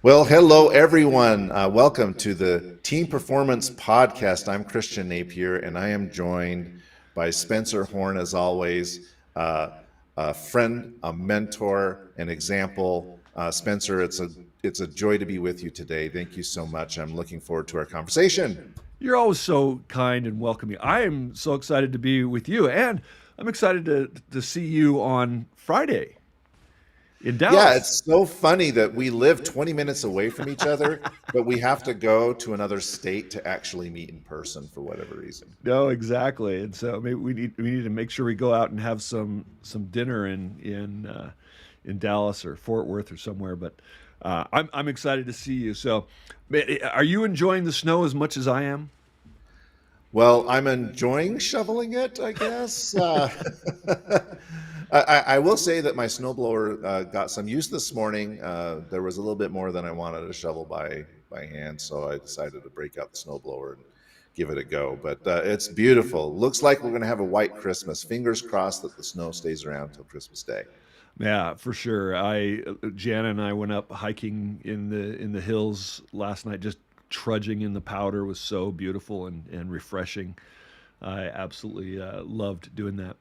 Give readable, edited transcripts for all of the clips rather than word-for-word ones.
Well, hello everyone. Welcome to the Team Performance Podcast. I'm Christian Napier, and I am joined by Spencer Horn, as always, uh, a friend, a mentor, an example. Spencer, it's a joy to be with you today. Thank you so much. I'm looking forward to our conversation. You're always so kind and welcoming. I am so excited to be with you, and I'm excited to see you on Friday in Yeah, Dallas. it's so funny that we live 20 minutes away from each other, but we have to go to another state to actually meet in person for whatever reason. No, exactly. And so maybe we need to make sure we go out and have some dinner in Dallas or Fort Worth or somewhere. But I'm excited to see you. So, are you enjoying the snow as much as I am? Well, I'm enjoying shoveling it, I guess. I will say that my snowblower got some use this morning. There was a little bit more than I wanted to shovel by hand, so I decided to break out the snowblower and give it a go. But it's beautiful. Looks like we're going to have a white Christmas. Fingers crossed that the snow stays around till Christmas Day. Yeah, for sure. Jana and I went up hiking in the hills last night. Just trudging in the powder was so beautiful and refreshing. I absolutely loved doing that.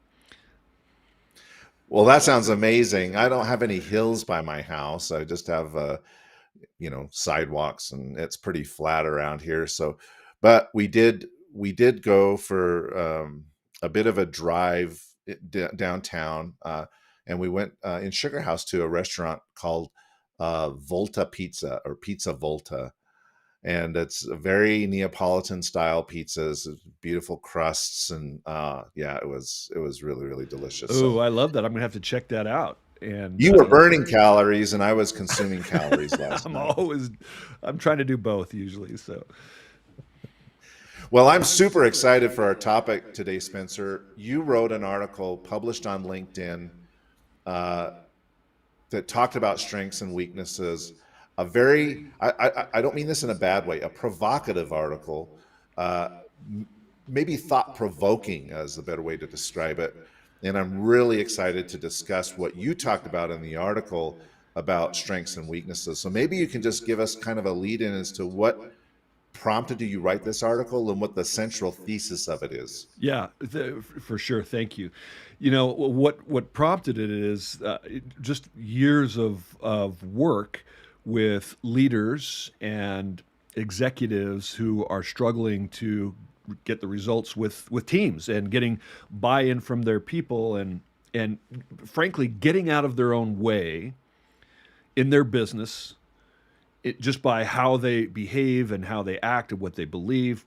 Well, that sounds amazing. I don't have any hills by my house. I just have sidewalks, and it's pretty flat around here. So but we did go for a bit of a drive downtown, and we went in Sugar House to a restaurant called Volta Pizza, or Pizza Volta, and it's a very Neapolitan style pizzas, beautiful crusts, and yeah, it was really really delicious. Oh, So I love that. I'm gonna have to check that out. And you were burning calories, and I was consuming calories last I'm night. always I'm trying to do both usually. So Well, I'm super excited for our topic today, Spencer. You wrote an article published on LinkedIn uh, that talked about strengths and weaknesses. A very, I don't mean this in a bad way, a provocative article, uh, maybe thought provoking is a better way to describe it. And I'm really excited to discuss what you talked about in the article about strengths and weaknesses. So maybe you can just give us kind of a lead in as to what prompted you write this article and what the central thesis of it is. yeah, for sure. Thank you. You know what prompted it is just years of work with leaders and executives who are struggling to get the results with teams and getting buy-in from their people and frankly getting out of their own way in their business just by how they behave and how they act and what they believe.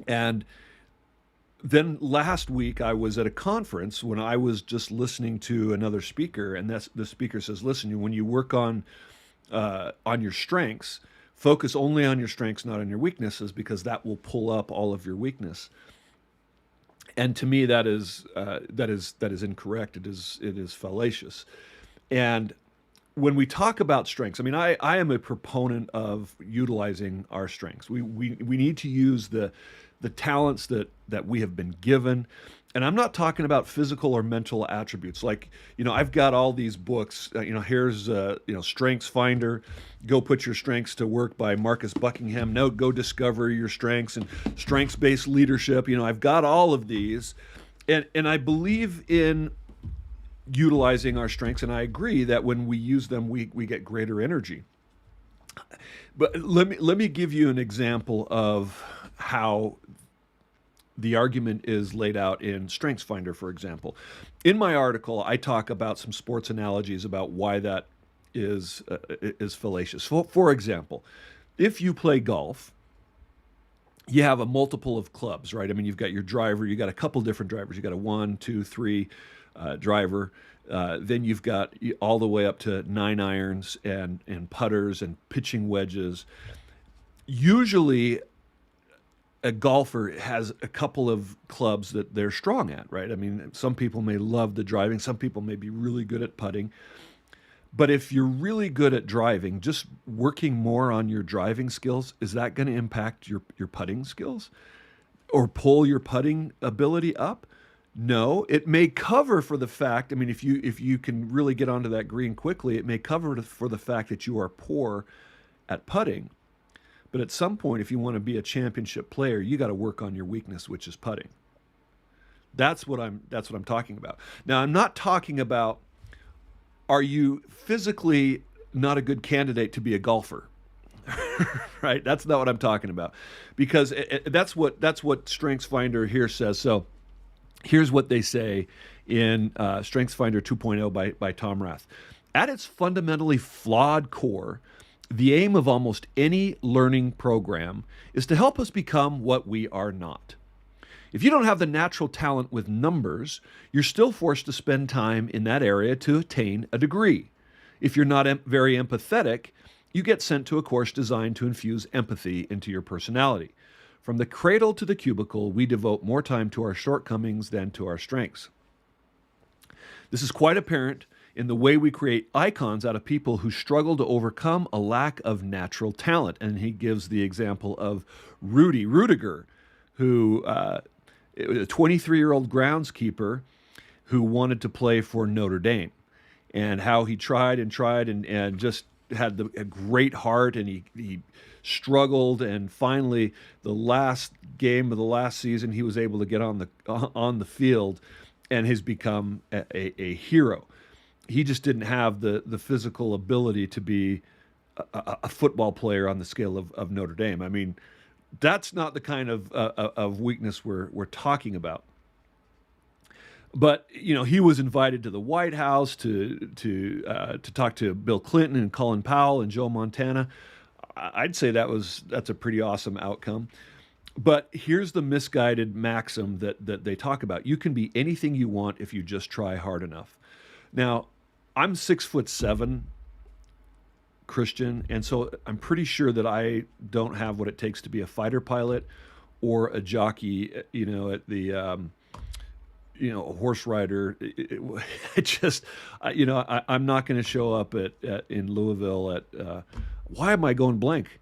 And then last week I was at a conference when I was just listening to another speaker, and the speaker says, "Listen, when you work on your strengths, focus only on your strengths, not on your weaknesses, because that will pull up all of your weakness." And to me, that is incorrect. It is fallacious. And when we talk about strengths, I mean, I am a proponent of utilizing our strengths. We need to use the talents that we have been given. And I'm not talking about physical or mental attributes. Like, I've got all these books. Here's Strengths Finder, Go Put Your Strengths to Work by Marcus Buckingham. No, Go Discover Your Strengths, and Strengths Based Leadership. I've got all of these, and I believe in utilizing our strengths, and I agree that when we use them, we get greater energy. But let me give you an example of how the argument is laid out in StrengthsFinder, for example. In my article, I talk about some sports analogies about why that is fallacious. For example, if you play golf, you have a multiple of clubs, right? I mean, you've got your driver, you got a couple different drivers. You got a one, two, three driver. Then you've got all the way up to 9 irons and putters and pitching wedges. Usually, a golfer has a couple of clubs that they're strong at, right? I mean, some people may love the driving, some people may be really good at putting. But if you're really good at driving, just working more on your driving skills, is that going to impact your putting skills or pull your putting ability up? No, it may cover for the fact. I mean, if you can really get onto that green quickly, it may cover for the fact that you are poor at putting. But at some point, if you want to be a championship player, you got to work on your weakness, which is putting. That's what I'm talking about. Now, I'm not talking about are you physically not a good candidate to be a golfer, right? That's not what I'm talking about, because that's what StrengthsFinder here says. So here's what they say in StrengthsFinder 2.0 by Tom Rath. At its fundamentally flawed core, the aim of almost any learning program is to help us become what we are not. If you don't have the natural talent with numbers, you're still forced to spend time in that area to attain a degree. If you're not very empathetic, you get sent to a course designed to infuse empathy into your personality. From the cradle to the cubicle, we devote more time to our shortcomings than to our strengths. This is quite apparent in the way we create icons out of people who struggle to overcome a lack of natural talent. And he gives the example of Rudy Rudiger, who a 23-year-old groundskeeper who wanted to play for Notre Dame, and how he tried and tried and just had a great heart, and he struggled, and finally the last game of the last season he was able to get on the field and has become a hero. He just didn't have the physical ability to be a football player on the scale of Notre Dame. I mean, that's not the kind of weakness we're talking about. But he was invited to the White House to talk to Bill Clinton and Colin Powell and Joe Montana. I'd say that's a pretty awesome outcome. But here's the misguided maxim that they talk about: you can be anything you want if you just try hard enough. Now, I'm 6'7", Christian, and so I'm pretty sure that I don't have what it takes to be a fighter pilot or a jockey, at the a horse rider. I'm not going to show up in Louisville at why am I going blank?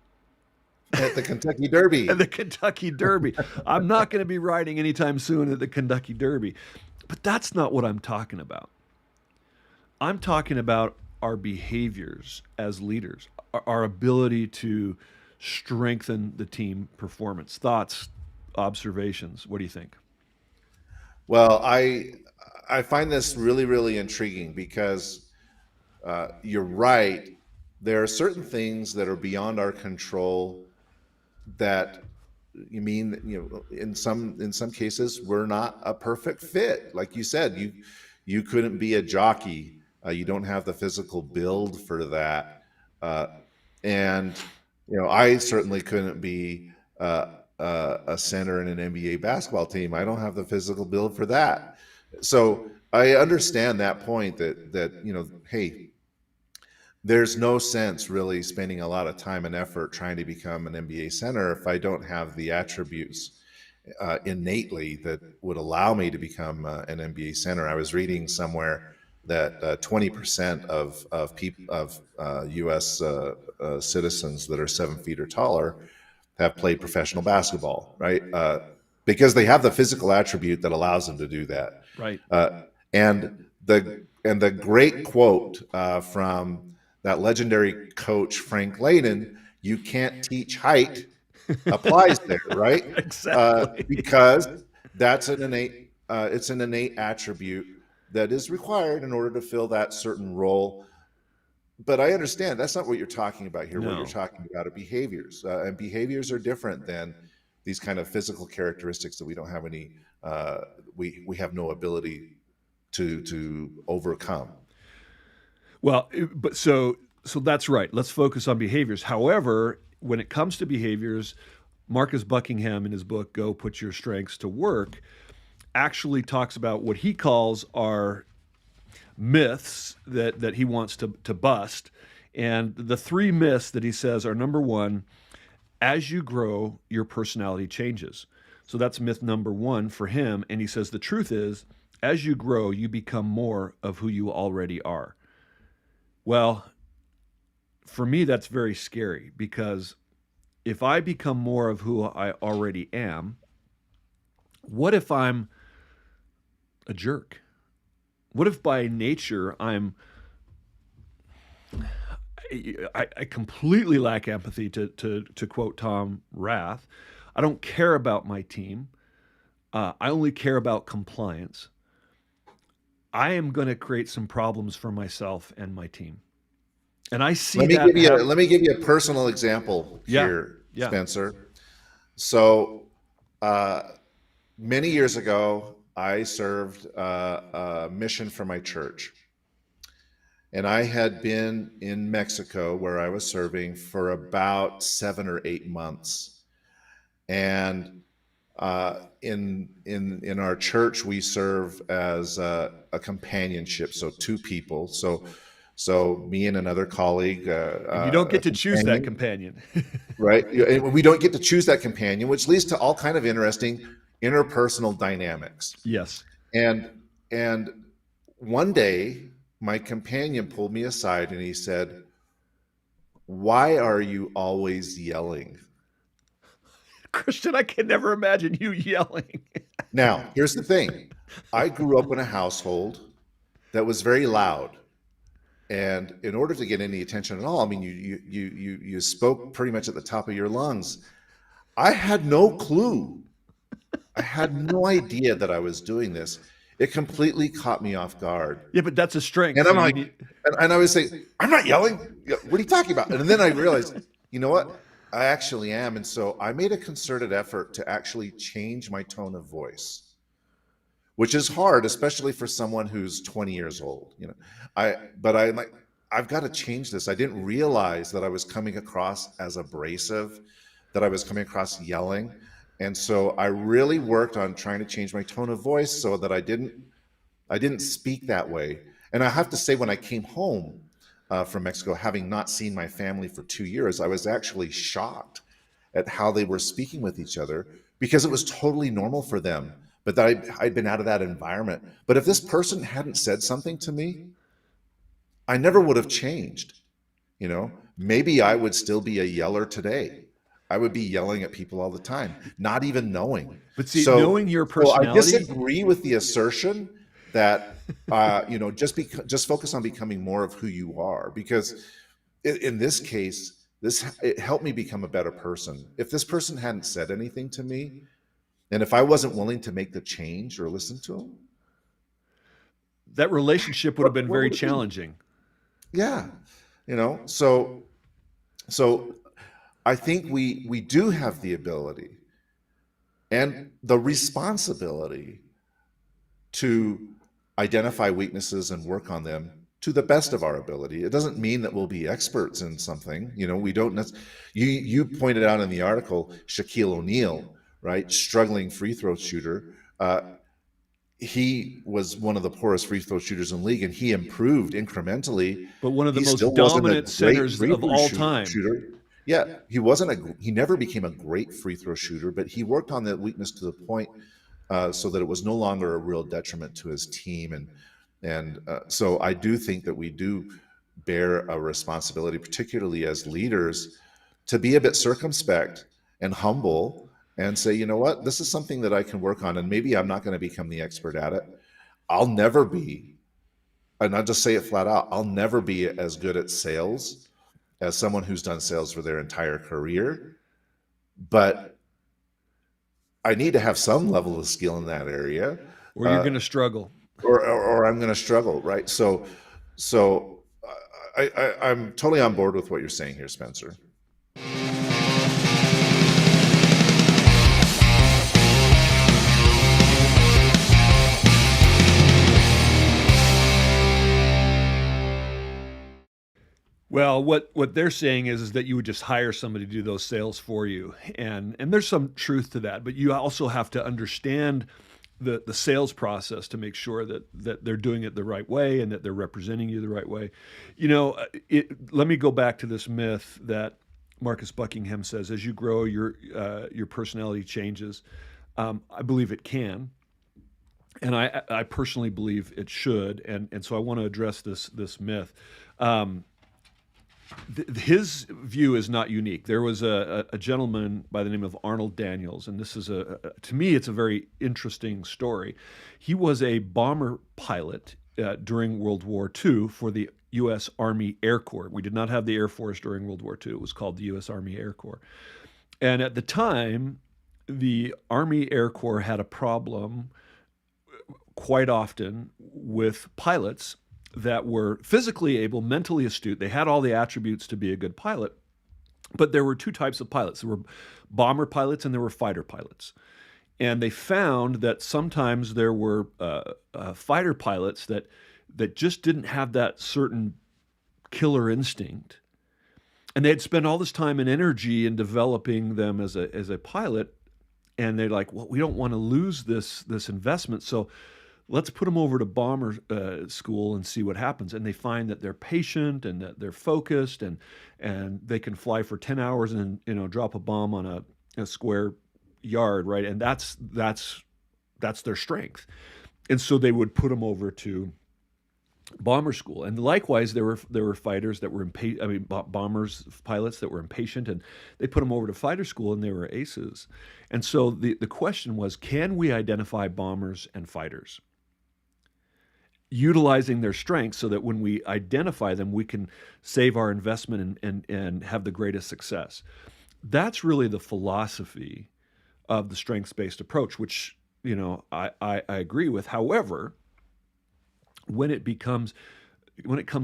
At the Kentucky Derby. At the Kentucky Derby. I'm not going to be riding anytime soon at the Kentucky Derby. But that's not what I'm talking about. I'm talking about our behaviors as leaders, our ability to strengthen the team performance. Thoughts, observations. What do you think? Well, I find this really, really intriguing because you're right. There are certain things that are beyond our control that in some cases we're not a perfect fit. Like you said, you couldn't be a jockey. You don't have the physical build for that. Uh, and I certainly couldn't be a center in an NBA basketball team. I don't have the physical build for that. So I understand that point that hey, there's no sense really spending a lot of time and effort trying to become an NBA center if I don't have the attributes innately that would allow me to become an NBA center. I was reading somewhere that 20% of U.S. Citizens that are 7 feet or taller have played professional basketball, right? Because they have the physical attribute that allows them to do that. Right. And the great quote from that legendary coach Frank Layden, "You can't teach height," applies there, right? Exactly. Because that's it's an innate attribute that is required in order to fill that certain role. But I understand that's not what you're talking about here. What No. you're talking about are behaviors, and behaviors are different than these kind of physical characteristics that we don't have any. We have no ability to overcome. Well, but so that's right. Let's focus on behaviors. However, when it comes to behaviors, Marcus Buckingham in his book "Go Put Your Strengths to Work" actually talks about what he calls our myths that he wants to bust. And the three myths that he says are: number one, as you grow, your personality changes. So that's myth number one for him. And he says the truth is, as you grow, you become more of who you already are. Well, for me, that's very scary, because if I become more of who I already am, what if I'm a jerk? What if by nature I completely lack empathy, to quote Tom Rath. I don't care about my team. I only care about compliance. I am going to create some problems for myself and my team. And I see that Let me give you a personal example Yeah. here, Yeah. Spencer. So, uh, many years ago, I served a mission for my church. And I had been in Mexico where I was serving for about 7 or 8 months. And in our church, we serve as a companionship, so two people. So me and another colleague, And you don't a get to choose that companion, companion. right? And we don't get to choose that companion, which leads to all kind of interesting interpersonal dynamics. Yes. And and one day, my companion pulled me aside and he said, "Why are you always yelling?" Christian, I can never imagine you yelling. Now, here's the thing. I grew up in a household that was very loud. And in order to get any attention at all, I mean, you spoke pretty much at the top of your lungs. I had no clue. I had no idea that I was doing this. It completely caught me off guard. Yeah, but that's a strength. And So I'm you like, need. and I would say, "I'm not yelling. Yeah, what are you talking about?" And then I realized, you know what? I actually am. And so I made a concerted effort to actually change my tone of voice, which is hard, especially for someone who's 20 years old. But I'm like, I've got to change this. I didn't realize that I was coming across as abrasive, that I was coming across yelling. And so I really worked on trying to change my tone of voice so that I didn't speak that way. And I have to say, when I came home from Mexico, having not seen my family for 2 years, I was actually shocked at how they were speaking with each other because it was totally normal for them. But I'd been out of that environment. But if this person hadn't said something to me, I never would have changed. Maybe I would still be a yeller today. I would be yelling at people all the time, not even knowing. But see, So, knowing your so I personality. disagree with the assertion that just focus on becoming more of who you are, because in this case, it helped me become a better person. If this person hadn't said anything to me, and if I wasn't willing to make the change or listen to them, That relationship would have been what very would it be? challenging. Yeah, so I think we do have the ability and the responsibility to identify weaknesses and work on them to the best of our ability. It doesn't mean that we'll be experts in something. We don't. You pointed out in the article Shaquille O'Neal, right? Struggling free throw shooter. He was one of the poorest free throw shooters in the league, and he improved incrementally. But one of the He most still wasn't a dominant great centers free of throw all time. shooter. Yeah, he never became a great free throw shooter, but he worked on that weakness to the point so that it was no longer a real detriment to his team. And so I do think that we do bear a responsibility, particularly as leaders, to be a bit circumspect and humble and say, you know what, this is something that I can work on, and maybe I'm not going to become the expert at it. I'll never be, and I'll just say it flat out, I'll never be as good at sales as someone who's done sales for their entire career. But I need to have some level of skill in that area, Or you're uh, going to struggle. or I'm going to struggle, right? So I'm totally on board with what you're saying here, Spencer. Well, what they're saying is that you would just hire somebody to do those sales for you, and there's some truth to that. But you also have to understand the sales process to make sure that they're doing it the right way and that they're representing you the right way. Let me go back to this myth that Marcus Buckingham says: as you grow, your personality changes. I believe it can, and I personally believe it should, and so I want to address this myth. Um, His view is not unique. There was a gentleman by the name of Arnold Daniels, and this is to me, it's a very interesting story. He was a bomber pilot during World War II for the U.S. Army Air Corps. We did not have the Air Force during World War II. It was called the U.S. Army Air Corps. And at the time, the Army Air Corps had a problem quite often with pilots that were physically able, mentally astute. They had all the attributes to be a good pilot, but there were two types of pilots. There were bomber pilots and there were fighter pilots. And they found that sometimes there were fighter pilots that just didn't have that certain killer instinct. And they'd spend all this time and energy in developing them as a pilot. And they're like, well, we don't want to lose this investment. So let's put them over to bomber school and see what happens. And they find that they're patient and that they're focused and they can fly for 10 hours and drop a bomb on a square yard, right? And that's their strength. And so they would put them over to bomber school. And likewise, there were fighters that were bombers pilots that were impatient, and they put them over to fighter school, and they were aces. And so the question was, can we identify bombers and fighters, utilizing their strengths so that when we identify them, we can save our investment and have the greatest success? That's really the philosophy of the strengths-based approach, which I agree with. However, when it comes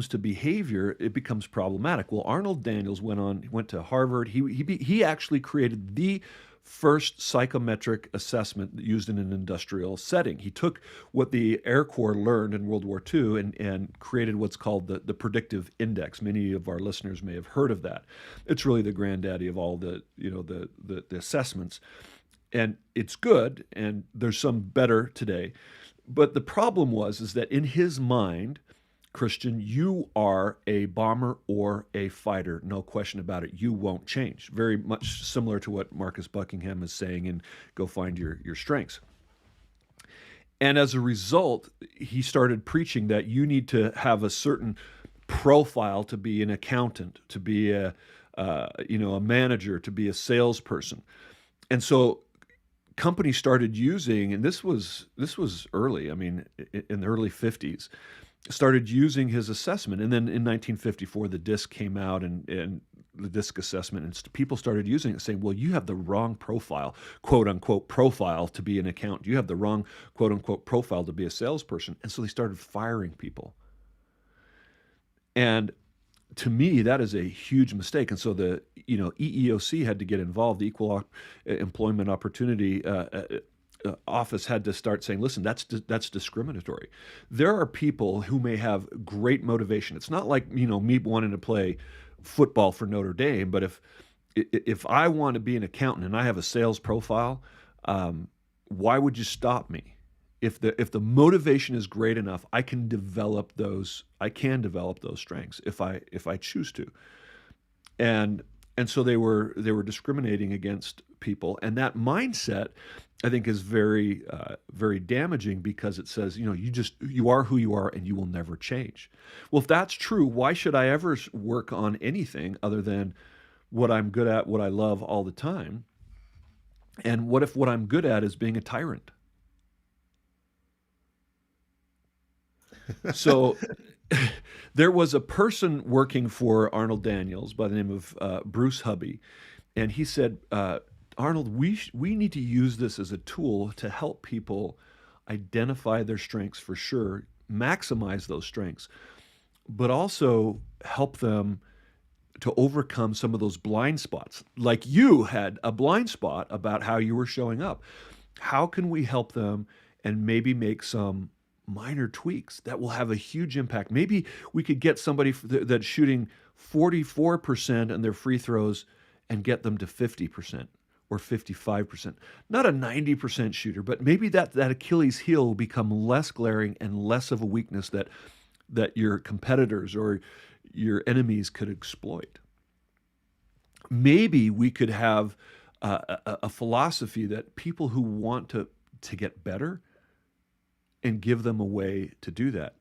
to behavior, it becomes problematic. Well, Arnold Daniels went to Harvard. He actually created the first psychometric assessment used in an industrial setting. He took what the Air Corps learned in World War II and created what's called the predictive index. Many of our listeners may have heard of that. It's really the granddaddy of all the assessments. And it's good, and there's some better today. But the problem is that in his mind, Christian, you are a bomber or a fighter, no question about it. You won't change. Very much similar to what Marcus Buckingham is saying in Go Find Your Strengths. And as a result, he started preaching that you need to have a certain profile to be an accountant, to be a manager, to be a salesperson. And so companies started using, and this was early, in the early 50s, started using his assessment. And then in 1954, the DISC came out and the DISC assessment, and people started using it, saying, well, you have the wrong profile, quote unquote, profile to be an accountant. You have the wrong, quote unquote, profile to be a salesperson. And so they started firing people. And to me, that is a huge mistake. And so the EEOC had to get involved. The Equal Employment Opportunity Office had to start saying, listen, that's discriminatory. There are people who may have great motivation. It's not like me wanting to play football for Notre Dame, but if I want to be an accountant and I have a sales profile, why would you stop me? If the motivation is great enough, I can develop those strengths if I choose to. And so they were discriminating against people, and that mindset, I think, is very very damaging, because it says, you are who you are and you will never change. Well, if that's true, why should I ever work on anything other than what I'm good at, what I love all the time? And what if what I'm good at is being a tyrant? So there was a person working for Arnold Daniels by the name of Bruce Hubby, and he said, Arnold, we need to use this as a tool to help people identify their strengths, for sure, maximize those strengths, but also help them to overcome some of those blind spots. Like you had a blind spot about how you were showing up. How can we help them and maybe make some minor tweaks that will have a huge impact? Maybe we could get somebody that's shooting 44% in their free throws and get them to 50% or 55%. Not a 90% shooter, but maybe that Achilles heel will become less glaring and less of a weakness that your competitors or your enemies could exploit. Maybe we could have a philosophy that people who want to get better, and give them a way to do that.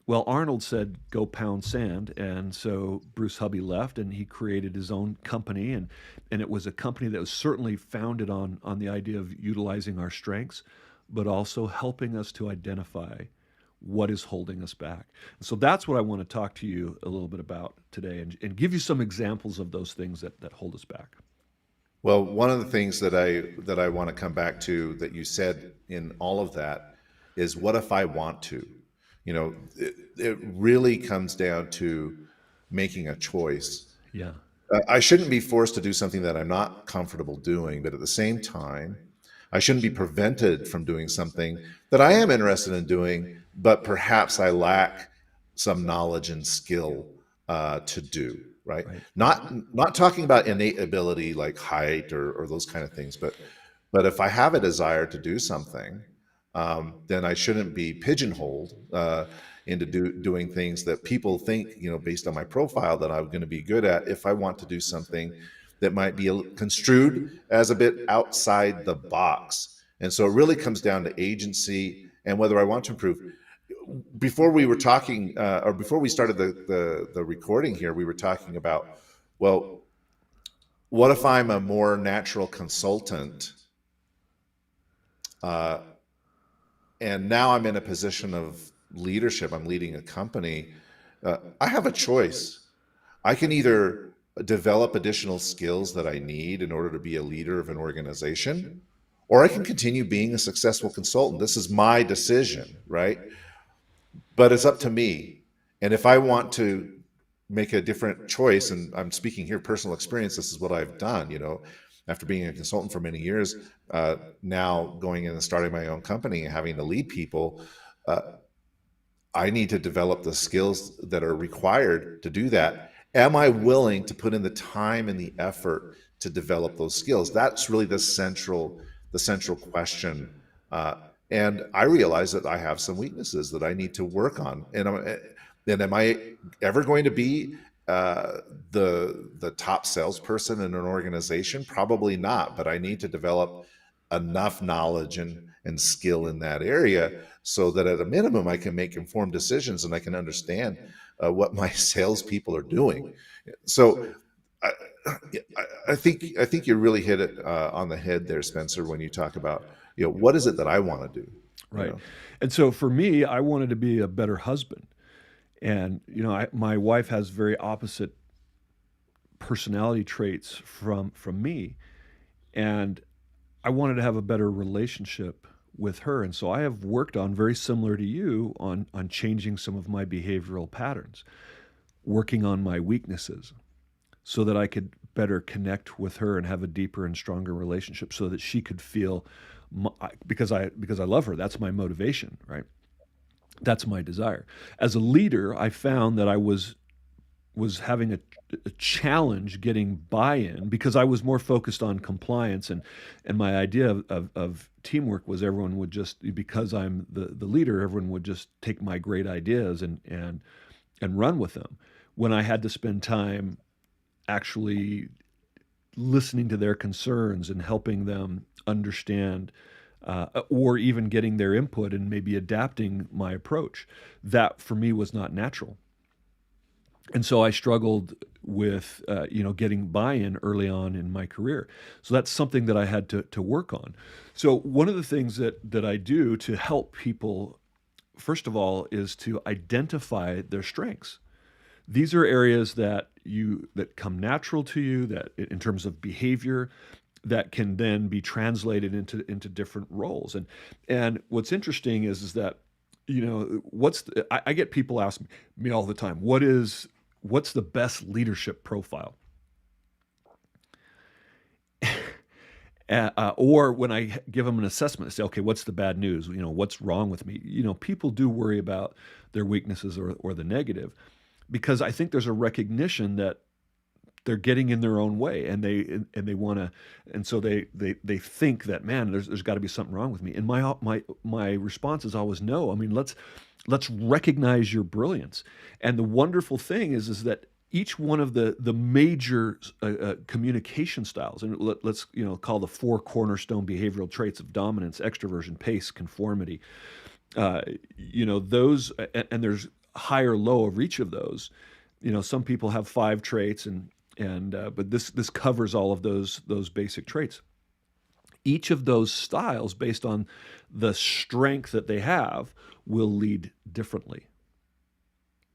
Well, Arnold said, "Go pound sand," and so Bruce Hubby left, and he created his own company, and it was a company that was certainly founded on the idea of utilizing our strengths, but also helping us to identify what is holding us back. So that's what I want to talk to you a little bit about today, and give you some examples of those things that hold us back. Well, one of the things that I want to come back to that you said in all of that is, what if I want to? It really comes down to making a choice. Yeah, I shouldn't be forced to do something that I'm not comfortable doing, but at the same time, I shouldn't be prevented from doing something that I am interested in doing, but perhaps I lack some knowledge and skill to do. Right? right. Not talking about innate ability like height or those kind of things, but if I have a desire to do something, then I shouldn't be pigeonholed into doing things that people think, based on my profile, that I'm going to be good at. If I want to do something that might be construed as a bit outside the box, and so it really comes down to agency and whether I want to improve. Before we were talking, or before we started the recording here, we were talking about, well, what if I'm a more natural consultant, uh, and now I'm in a position of leadership, I'm leading a company. I have a choice. I can either develop additional skills that I need in order to be a leader of an organization, or I can continue being a successful consultant. This is my decision, right? But it's up to me. And if I want to make a different choice, and I'm speaking here personal experience, this is what I've done, after being a consultant for many years, now going in and starting my own company and having to lead people, uh, I need to develop the skills that are required to do that. Am I willing to put in the time and the effort to develop those skills? That's really the central question. Uh, and I realize that I have some weaknesses that I need to work on. And am I ever going to be the top salesperson in an organization? Probably not. But I need to develop enough knowledge and skill in that area so that at a minimum I can make informed decisions and I can understand what my salespeople are doing. So I, I think you really hit it on the head there, Spencer, when you talk about, what is it that I want to do? You Right. know, And so for me, I wanted to be a better husband. And, my wife has very opposite personality traits from me. And I wanted to have a better relationship with her. And so I have worked on, very similar to you, on changing some of my behavioral patterns, working on my weaknesses so that I could better connect with her and have a deeper and stronger relationship so that she could feel because I love her. That's my motivation, right? That's my desire. As a leader, I found that I was having a challenge getting buy-in because I was more focused on compliance, and my idea of teamwork was everyone would just, because I'm the leader, everyone would just take my great ideas and run with them, when I had to spend time actually listening to their concerns and helping them understand, or even getting their input and maybe adapting my approach. That for me was not natural. And so I struggled with getting buy-in early on in my career. So that's something that I had to work on. So one of the things that I do to help people, first of all, is to identify their strengths. These are areas that come natural to you, that in terms of behavior, that can then be translated into different roles. And what's interesting is that, I get people ask me all the time, what's the best leadership profile? Or when I give them an assessment, I say, okay, what's the bad news? What's wrong with me? People do worry about their weaknesses or the negative, because I think there's a recognition that they're getting in their own way, and they want to, and so they think that, man, there's got to be something wrong with me. And my response is always no. I mean, let's recognize your brilliance. And the wonderful thing is that each one of the major communication styles, and let's call the four cornerstone behavioral traits of dominance, extroversion, pace, conformity. Those, and there's high or low of each of those. Some people have 5 traits, but this covers all of those basic traits. Each of those styles, based on the strength that they have, will lead differently.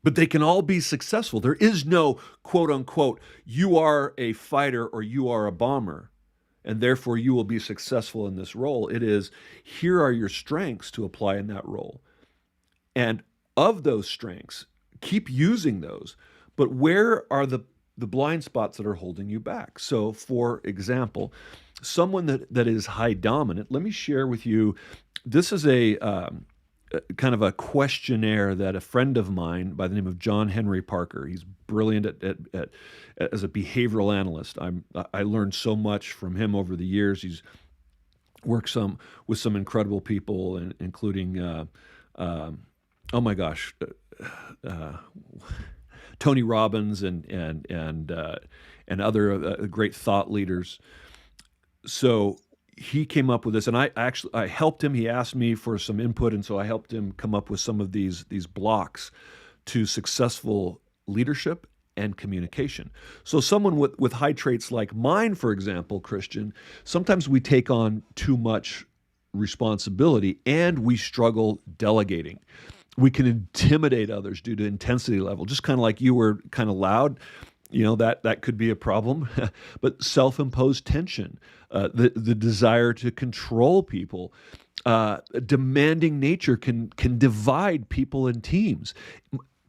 But they can all be successful. There is no quote unquote, you are a fighter or you are a bomber, and therefore you will be successful in this role. It is, here are your strengths to apply in that role. And of those strengths, keep using those. But where are the blind spots that are holding you back? So, for example, someone that is high dominant, let me share with you, this is a kind of a questionnaire that a friend of mine by the name of John Henry Parker, he's brilliant as a behavioral analyst. I learned so much from him over the years. He's worked with some incredible people, including oh my gosh, Tony Robbins and other great thought leaders. So he came up with this, and I helped him. He asked me for some input, and so I helped him come up with some of these blocks to successful leadership and communication. So someone with high traits like mine, for example, Christian, sometimes we take on too much responsibility and we struggle delegating. We can intimidate others due to intensity level, just kind of like you were kind of loud. That could be a problem. But self-imposed tension, the desire to control people, demanding nature can divide people in teams.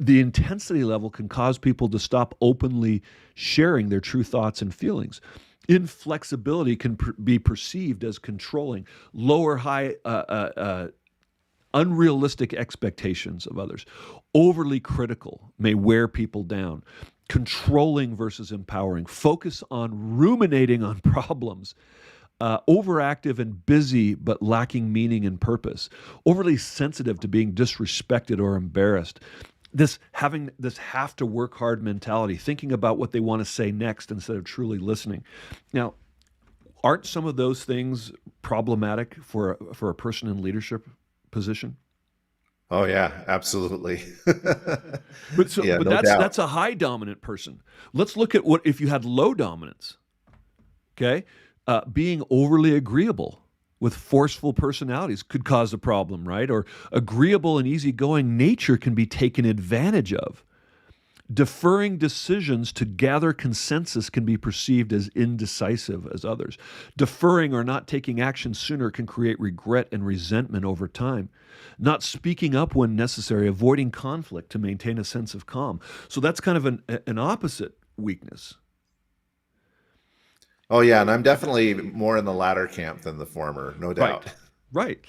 The intensity level can cause people to stop openly sharing their true thoughts and feelings. Inflexibility can be perceived as controlling. High unrealistic expectations of others. Overly critical may wear people down. Controlling versus empowering. Focus on ruminating on problems. Overactive and busy but lacking meaning and purpose. Overly sensitive to being disrespected or embarrassed. Having this have to work hard mentality, thinking about what they want to say next instead of truly listening. Now, aren't some of those things problematic for a person in leadership position? Oh yeah, absolutely. Yeah, But no doubt. that's a high dominant person. Let's look at what if you had low dominance. Okay, being overly agreeable with forceful personalities could cause a problem, right? Or agreeable and easygoing nature can be taken advantage of. Deferring decisions to gather consensus can be perceived as indecisive as others. Deferring or not taking action sooner can create regret and resentment over time. Not speaking up when necessary, avoiding conflict to maintain a sense of calm. So that's kind of an opposite weakness. Oh yeah, and I'm definitely more in the latter camp than the former, no Right, doubt. right.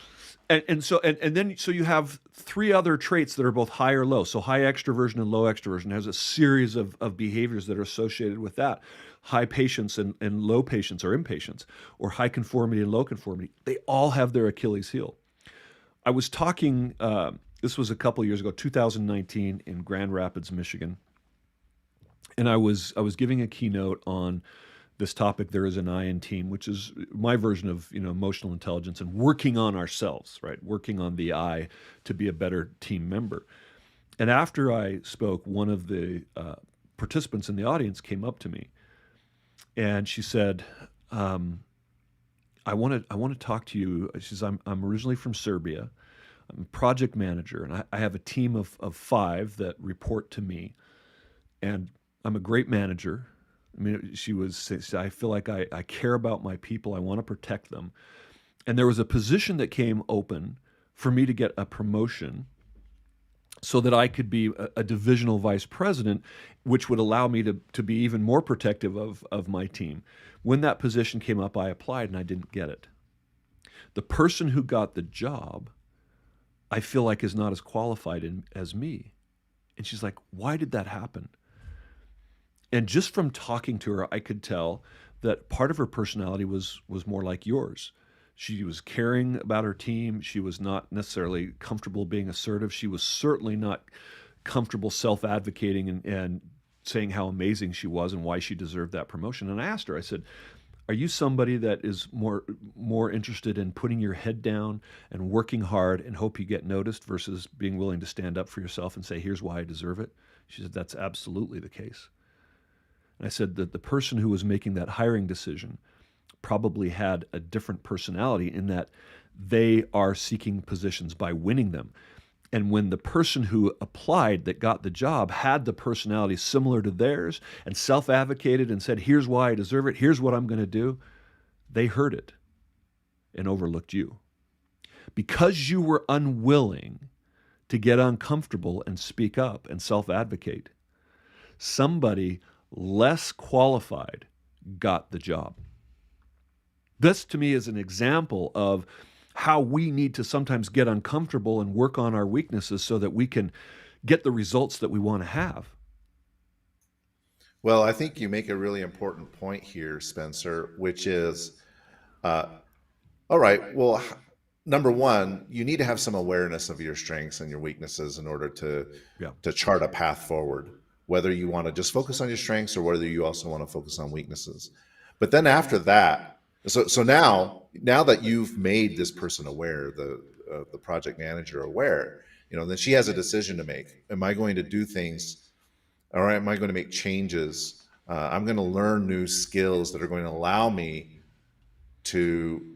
And then you have 3 other traits that are both high or low. So high extroversion and low extroversion has a series of behaviors that are associated with that. High patience and low patience or impatience, or high conformity and low conformity. They all have their Achilles heel. I was talking, this was a couple of years ago, 2019 in Grand Rapids, Michigan. And I was giving a keynote on this topic, there is an I in team, which is my version of emotional intelligence and working on ourselves, right? Working on the I to be a better team member. And after I spoke, one of the participants in the audience came up to me, and she said, "I want to talk to you." She says, "I'm originally from Serbia. I'm a project manager, and I have a team of 5 that report to me, and I'm a great manager." I mean, I feel like I care about my people. I want to protect them. And there was a position that came open for me to get a promotion so that I could be a divisional vice president, which would allow me to be even more protective of my team. When that position came up, I applied and I didn't get it. The person who got the job, I feel like is not as qualified as me. And she's like, "Why did that happen?" And just from talking to her, I could tell that part of her personality was more like yours. She was caring about her team. She was not necessarily comfortable being assertive. She was certainly not comfortable self-advocating and saying how amazing she was and why she deserved that promotion. And I asked her, I said, Are you somebody that is more interested in putting your head down and working hard and hope you get noticed versus being willing to stand up for yourself and say, "Here's why I deserve it"? She said, "That's absolutely the case." And I said that the person who was making that hiring decision probably had a different personality in that they are seeking positions by winning them. And when the person who applied that got the job had the personality similar to theirs and self advocated and said, "Here's why I deserve it, here's what I'm going to do," they heard it and overlooked you. Because you were unwilling to get uncomfortable and speak up and self advocate, somebody less qualified got the job. This to me is an example of how we need to sometimes get uncomfortable and work on our weaknesses so that we can get the results that we want to have. Well, I think you make a really important point here, Spencer, which is, uh, all right, well, number one, you need to have some awareness of your strengths and your weaknesses in order Yeah. to chart a path forward, whether you want to just focus on your strengths or whether you also want to focus on weaknesses. But then after that, so now that you've made this person aware, the project manager aware, then she has a decision to make. Am I going to do things, or am I going to make changes? I'm going to learn new skills that are going to allow me to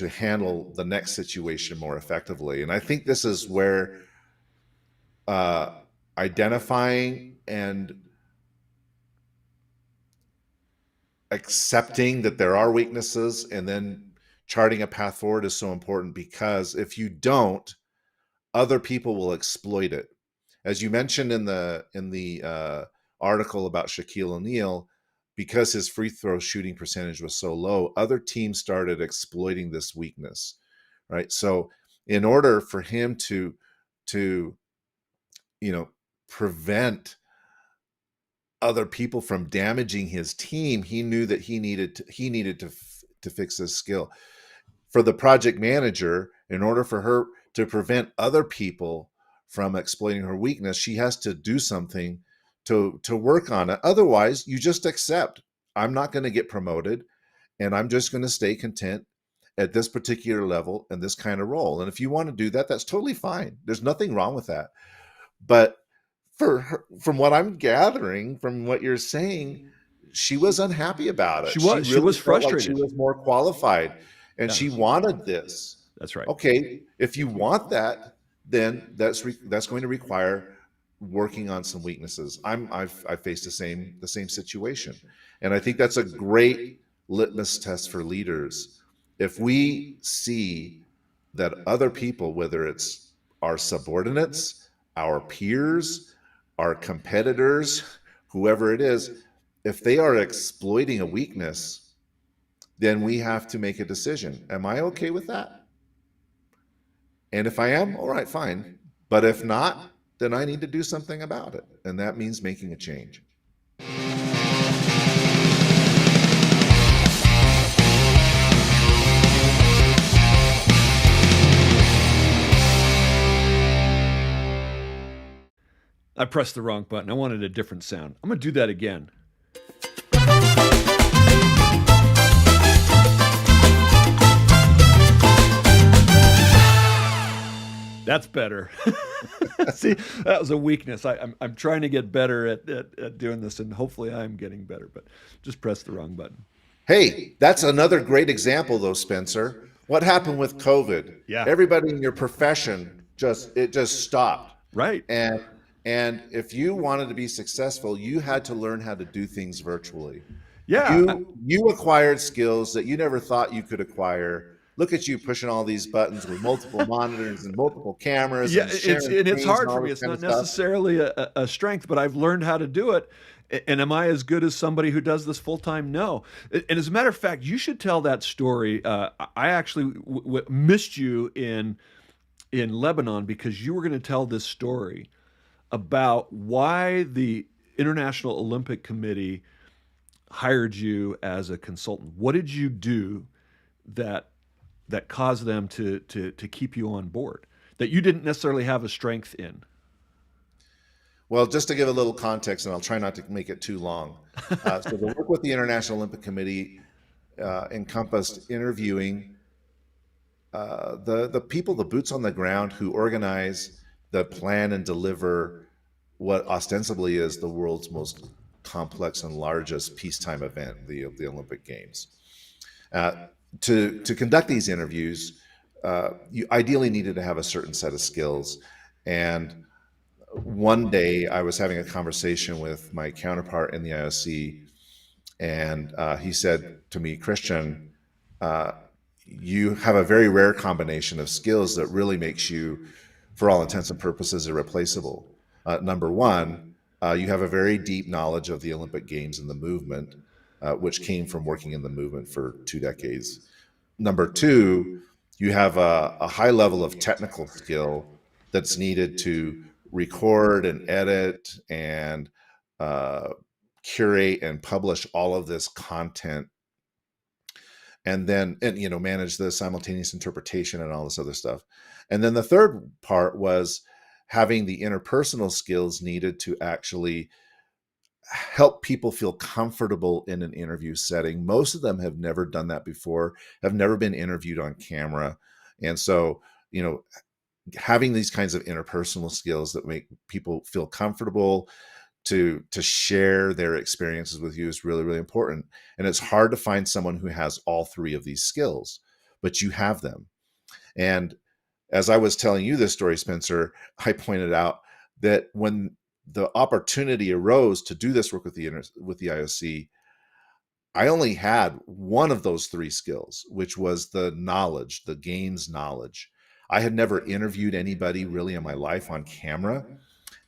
handle the next situation more effectively. And I think this is where identifying and accepting that there are weaknesses and then charting a path forward is so important, because if you don't, other people will exploit it. As you mentioned in the article about Shaquille O'Neal, because his free throw shooting percentage was so low, other teams started exploiting this weakness, right? So in order for him to prevent other people from damaging his team, he knew that he needed to fix his skill. For the project manager, in order for her to prevent other people from exploiting her weakness, she has to do something to work on it. Otherwise, you just accept, I'm not going to get promoted, and I'm just going to stay content at this particular level and this kind of role. And if you want to do that, that's totally fine. There's nothing wrong with that. But for her, from what I'm gathering from what you're saying, she was unhappy about She it. She was she really was felt like she frustrated. was more qualified, and she Yes, wanted this. that's right. Okay, if you want that, then that's going to require working on some weaknesses. I've faced the same situation, and I think that's a great litmus test for leaders. If we see that other people, whether it's our subordinates, our peers, our competitors, whoever it is, if they are exploiting a weakness, then we have to make a decision. Am I okay with that? And if I am, all right, fine. But if not, then I need to do something about it. And that means making a change. I pressed the wrong button. I wanted a different sound. I'm going to do that again. That's better. See, that was a weakness. I'm trying to get better at doing this, and hopefully I'm getting better, but just press the wrong button. Hey, that's another great example, though, Spencer. What happened with COVID? Yeah. Everybody in your profession just stopped. Right. And if you wanted to be successful, you had to learn how to do things virtually. Yeah. You acquired skills that you never thought you could acquire. Look at you pushing all these buttons with multiple monitors and multiple cameras. Yeah, And sharing it's screens hard and for all me. this It's kind not of stuff. necessarily a strength, but I've learned how to do it. And am I as good as somebody who does this full time? No. And as a matter of fact, you should tell that story. I actually missed you in Lebanon because you were going to tell this story about why the International Olympic Committee hired you as a consultant. What did you do that caused them to keep you on board that you didn't necessarily have a strength in? Well, just to give a little context, and I'll try not to make it too long. So the work with the International Olympic Committee encompassed interviewing the people, the boots on the ground, who organize, the plan, and deliver what ostensibly is the world's most complex and largest peacetime event, the Olympic Games. Uh, to conduct these interviews, you ideally needed to have a certain set of skills. And one day, I was having a conversation with my counterpart in the IOC, and he said to me, Christian, uh, you have a very rare combination of skills that really makes you, for all intents and purposes, irreplaceable. Number one, you have a very deep knowledge of the Olympic Games and the movement, which came from working in the movement for 2 decades. Number two, you have a high level of technical skill that's needed to record and edit and uh, curate and publish all of this content, and then manage the simultaneous interpretation and all this other stuff. And then the third part was having the interpersonal skills needed to actually help people feel comfortable in an interview setting. Most of them have never done that before, have never been interviewed on camera. And so, having these kinds of interpersonal skills that make people feel comfortable to share their experiences with you is really, really important. And it's hard to find someone who has all three of these skills, but you have them. And as I was telling you this story, Spencer, I pointed out that when the opportunity arose to do this work with the IOC, I only had one of those three skills, which was the knowledge, the games knowledge. I had never interviewed anybody really in my life on camera,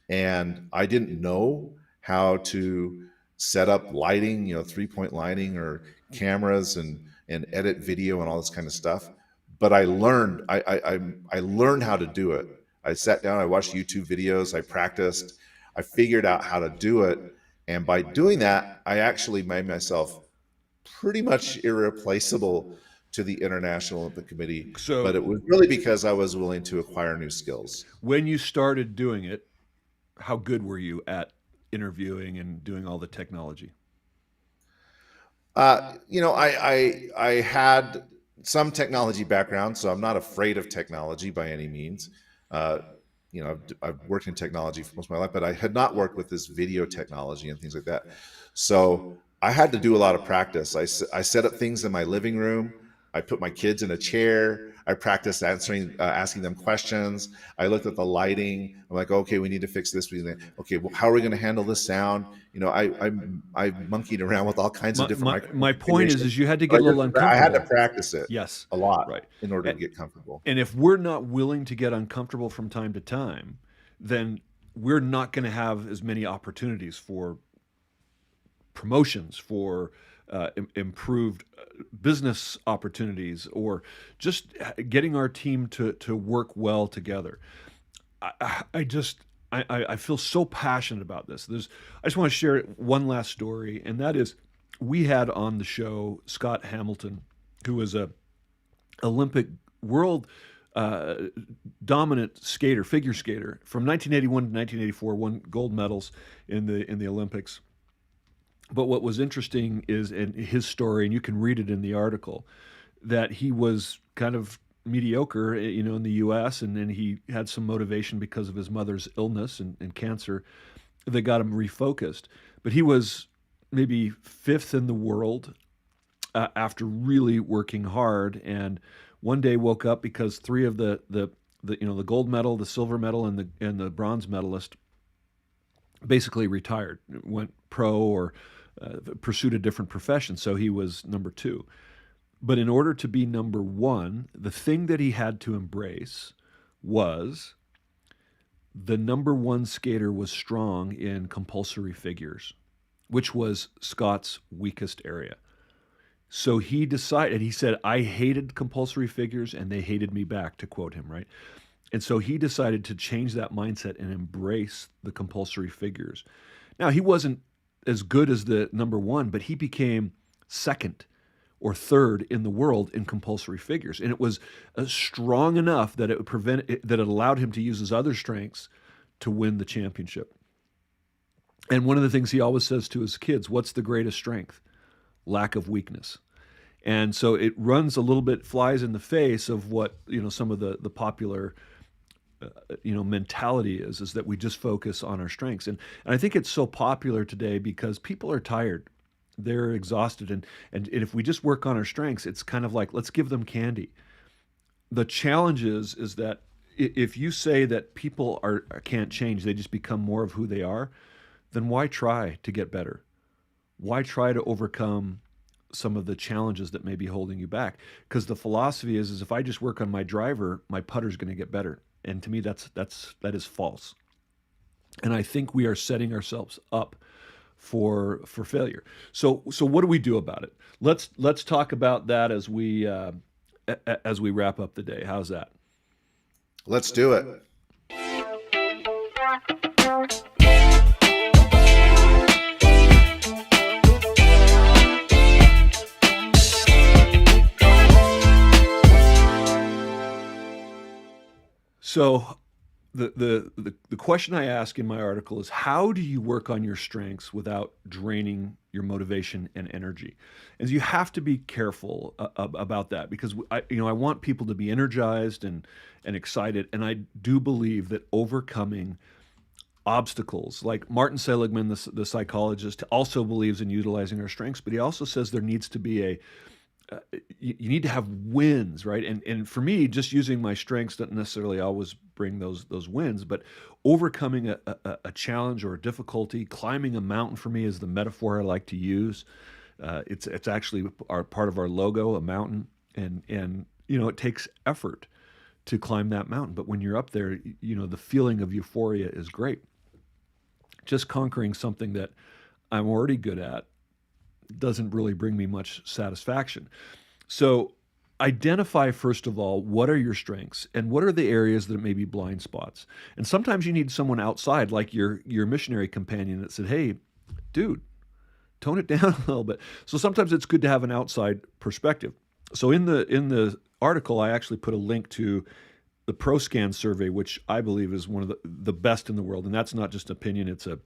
and I didn't know how to set up lighting, 3-point lighting or cameras, and edit video and all this kind of stuff. But I learned I learned how to do it. I sat down, I watched YouTube videos, I practiced, I figured out how to do it, and by doing that, I actually made myself pretty much irreplaceable to the International Olympic Committee. But So it was really because I was willing to acquire new skills. when you started doing it, how good were you at interviewing and doing all the technology? I had some technology background, so I'm not afraid of technology by any means. Uh, I've worked in technology for most of my life, but I had not worked with this video technology and things like that. So I had to do a lot of practice. I set up things in my living room. I put my kids in a chair. I practiced asking them questions. I looked at the lighting. I'm like, okay, we need to fix this. Okay, well, how are we going to handle this sound? I monkeyed around with all kinds of My, different my, my point microphone. is you had to But get a little I had to uncomfortable. practice it Yes, a lot right. in order A- to get comfortable. And if we're not willing to get uncomfortable from time to time, then we're not going to have as many opportunities for promotions, for improved business opportunities, or just getting our team to work well together. I just I feel so passionate about this. I just want to share one last story, and that is we had on the show Scott Hamilton, who was a Olympic world uh, dominant skater, figure skater from 1981 to 1984, won gold medals in the Olympics. But what was interesting is in his story, and you can read it in the article, that he was kind of mediocre, in the U.S., and then he had some motivation because of his mother's illness and cancer that got him refocused. But he was maybe fifth in the world after really working hard, and one day woke up because three of the gold medal, the silver medal, and the bronze medalist basically retired, went pro or pursued a different profession. So he was number two. But in order to be number one, the thing that he had to embrace was the number one skater was strong in compulsory figures, which was Scott's weakest area. So he decided, he said, I hated compulsory figures and they hated me back, to quote him, right? And so he decided to change that mindset and embrace the compulsory figures. Now, he wasn't as good as the number one, but he became second or third in the world in compulsory figures. And it was strong enough that that it allowed him to use his other strengths to win the championship. And one of the things he always says to his kids, what's the greatest strength? Lack of weakness. And so it runs a little bit, flies in the face of what, some of the popular mentality is that we just focus on our strengths. And I think it's so popular today because people are tired, they're exhausted, and if we just work on our strengths, it's kind of like, let's give them candy. The challenge is that if you say that people can't change, they just become more of who they are, then why try to get better? Why try to overcome some of the challenges that may be holding you back? Because the philosophy is if I just work on my driver, my putter's going to get better. And to me, that is false. And I think we are setting ourselves up for failure. So what do we do about it? Let's talk about that as we wrap up the day. How's that? Let's do it. So the question I ask in my article is, how do you work on your strengths without draining your motivation and energy? And you have to be careful about that, because I want people to be energized and excited, and I do believe that overcoming obstacles, like Martin Seligman, the psychologist, also believes in utilizing our strengths, but he also says there needs to be you need to have wins, right? And for me, just using my strengths doesn't necessarily always bring those wins, but overcoming a challenge or a difficulty, climbing a mountain for me is the metaphor I like to use. It's actually part of our logo, a mountain, and it takes effort to climb that mountain. But when you're up there, the feeling of euphoria is great. Just conquering something that I'm already good at doesn't really bring me much satisfaction. So identify, first of all, what are your strengths and what are the areas that may be blind spots. And sometimes you need someone outside, like your missionary companion, that said, hey, dude, tone it down a little bit. So sometimes it's good to have an outside perspective. So in the article, I actually put a link to the ProScan survey, which I believe is one of the best in the world. And that's not just opinion, it's a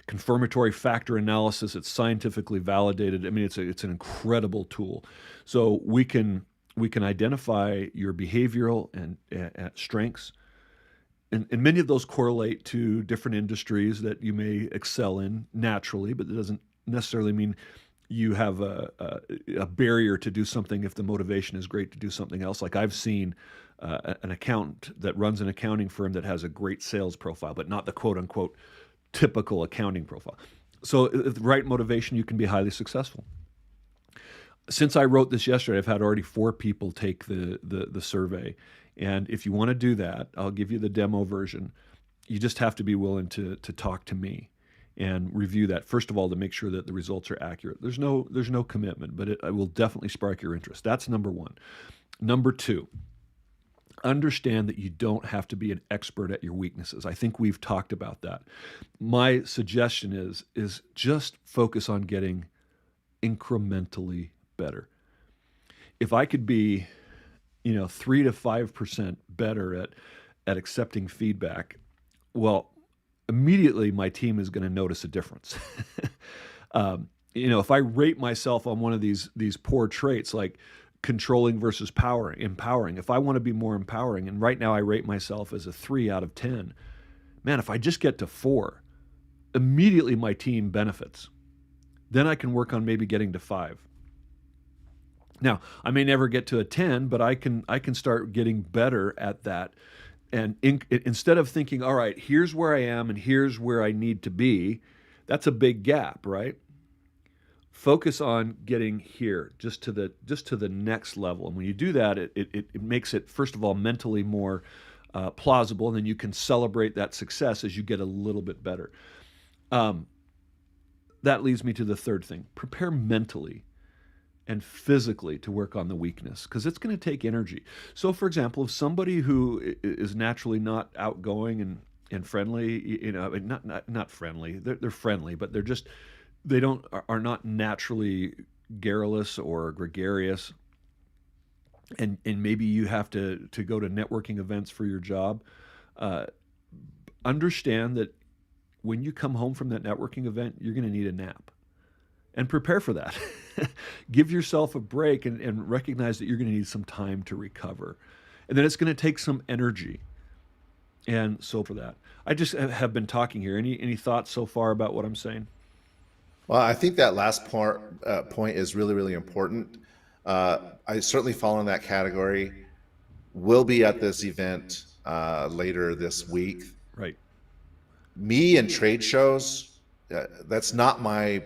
confirmatory factor analysis. It's scientifically validated. I mean, it's an incredible tool. So we can identify your behavioral and strengths, and many of those correlate to different industries that you may excel in naturally, but it doesn't necessarily mean you have a barrier to do something if the motivation is great to do something else. Like I've seen an accountant that runs an accounting firm that has a great sales profile, but not the quote unquote typical accounting profile. So with the right motivation, you can be highly successful. Since I wrote this yesterday, I've had already 4 people take the survey. And if you want to do that, I'll give you the demo version. You just have to be willing to talk to me and review that, first of all, to make sure that the results are accurate. There's no commitment, but it will definitely spark your interest. That's number 1. Number 2, understand that you don't have to be an expert at your weaknesses. I think we've talked about that. My suggestion is just focus on getting incrementally better. If I could be, 3 to 5% better at accepting feedback, well, immediately my team is going to notice a difference. If I rate myself on one of these poor traits, like controlling versus empowering. If I want to be more empowering, and right now I rate myself as a 3 out of 10, man, if I just get to 4, immediately my team benefits. Then I can work on maybe getting to 5. Now, I may never get to a 10, but I can start getting better at that. And instead of thinking, all right, here's where I am and here's where I need to be, that's a big gap, right? Focus on getting here, just to the next level. And when you do that, it makes it, first of all, mentally more plausible, and then you can celebrate that success as you get a little bit better. That leads me to the third thing. Prepare mentally and physically to work on the weakness, because it's going to take energy. So, for example, if somebody who is naturally not outgoing and friendly, not friendly, they're friendly, but they are not naturally garrulous or gregarious, and maybe you have to go to networking events for your job. Understand that when you come home from that networking event, you're going to need a nap. and prepare for that. Give yourself a break and recognize that you're going to need some time to recover. And then it's going to take some energy. And so for that, I just have been talking here. Any thoughts so far about what I'm saying? Well, I think that last point is really, really important. I certainly fall in that category. We'll be at this event later this week. Right. Me and trade shows, that's not my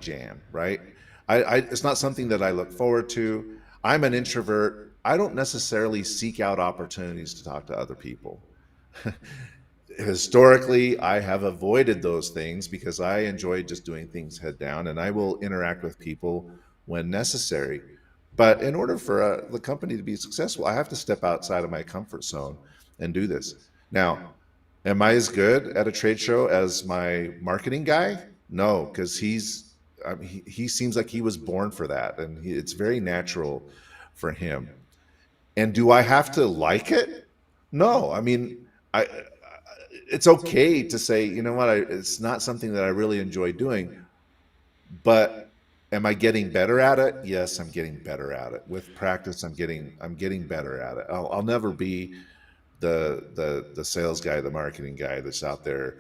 jam, right? It's not something that I look forward to. I'm an introvert. I don't necessarily seek out opportunities to talk to other people. Historically, I have avoided those things because I enjoy just doing things head down, and I will interact with people when necessary. But in order for the company to be successful, I have to step outside of my comfort zone and do this. Now, am I as good at a trade show as my marketing guy? No, because he seems like he was born for that, and it's very natural for him. And do I have to like it? No. I mean, I it's okay to say, you know what, it's not something that I really enjoy doing, but am I getting better at it? Yes, I'm getting better at it. With practice, I'm getting better at it. I'll never be the sales guy, the marketing guy that's out there,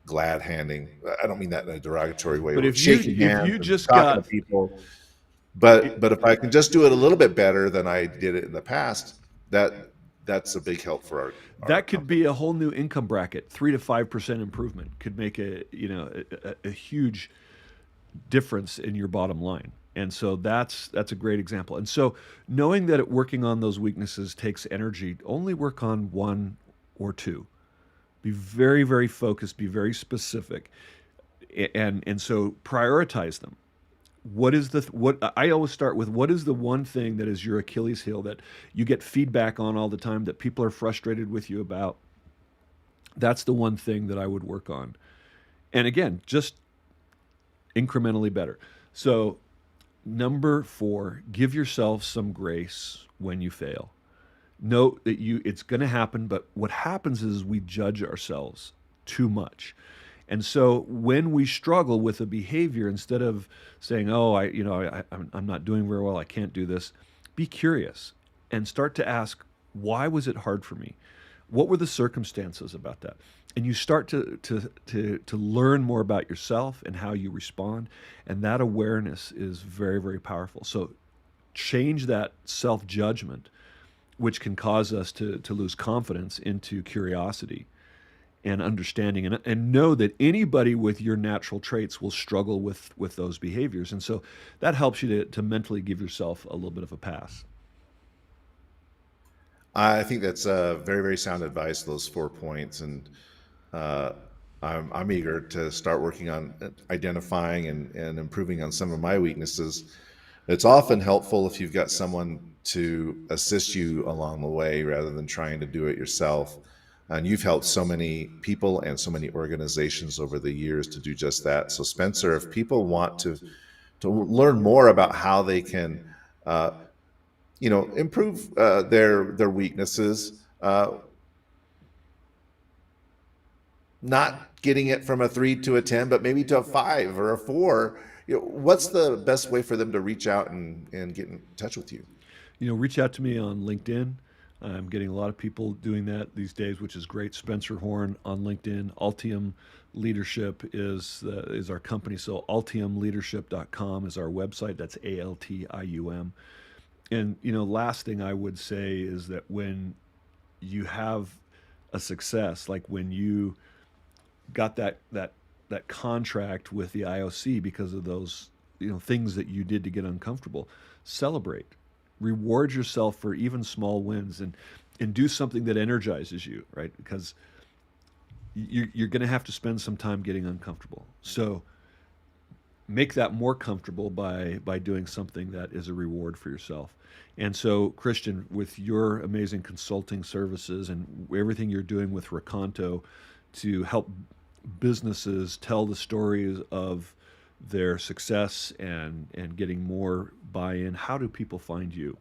glad handing. I don't mean that in a derogatory way, But but shaking if hands you and just talking to got people. it, But if I can just do it a little bit better than I did it in the past, that's a big help for our that could company. be a whole new income bracket. 3 to 5% improvement could make a huge difference in your bottom line. And so that's a great example. And so knowing that working on those weaknesses takes energy, only work on one or two. Be very, very focused, be very specific. And so prioritize them. What I always start with, what is the one thing that is your Achilles heel that you get feedback on all the time that people are frustrated with you about? That's the one thing that I would work on. And again, just incrementally better. So, number 4, give yourself some grace when you fail. Note that it's going to happen, but what happens is we judge ourselves too much. And so when we struggle with a behavior, instead of saying, "Oh, I'm not doing very well. I can't do this," be curious and start to ask, "Why was it hard for me? What were the circumstances about that?" And you start to learn more about yourself and how you respond, and that awareness is very, very powerful. So change that self judgment, which can cause us to lose confidence, into curiosity and understanding, and know that anybody with your natural traits will struggle with those behaviors. And so that helps you to mentally give yourself a little bit of a pass. I think that's very, very sound advice, those 4 points. And uh, I'm eager to start working on identifying and improving on some of my weaknesses. It's often helpful if you've got someone to assist you along the way rather than trying to do it yourself. And you've helped so many people and so many organizations over the years to do just that. So, Spencer, if people want to learn more about how they can, uh, improve their weaknesses, not getting it from a 3 to a 10, but maybe to a 5 or a 4. What's the best way for them to reach out and get in touch with you? Reach out to me on LinkedIn. I'm getting a lot of people doing that these days, which is great. Spencer Horn on LinkedIn. Altium Leadership is our company. So altiumleadership.com is our website. That's Altium. And last thing I would say is that when you have a success, like when you got that contract with the IOC because of those things that you did to get uncomfortable, celebrate, reward yourself for even small wins, and do something that energizes you, right? Because you're going to have to spend some time getting uncomfortable. So make that more comfortable by doing something that is a reward for yourself. And so, Christian, with your amazing consulting services and everything you're doing with Raconto to help businesses tell the stories of their success and getting more buy-in, how do people find you?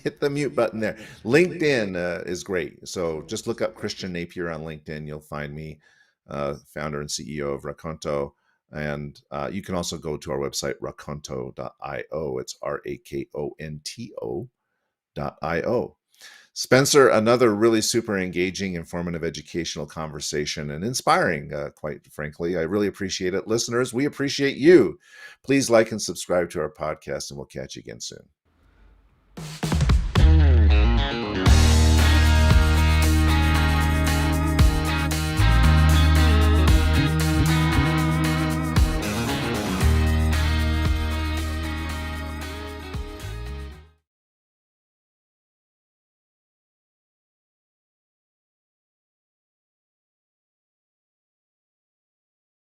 Hit the mute button there. LinkedIn is great. So just look up Christian Napier on LinkedIn. You'll find me. founder and CEO of Raconto. And you can also go to our website, raconto.io. It's rakonto.io. Spencer, another really super engaging, informative, educational conversation and inspiring, quite frankly. I really appreciate it. Listeners, we appreciate you. Please like and subscribe to our podcast, and we'll catch you again soon.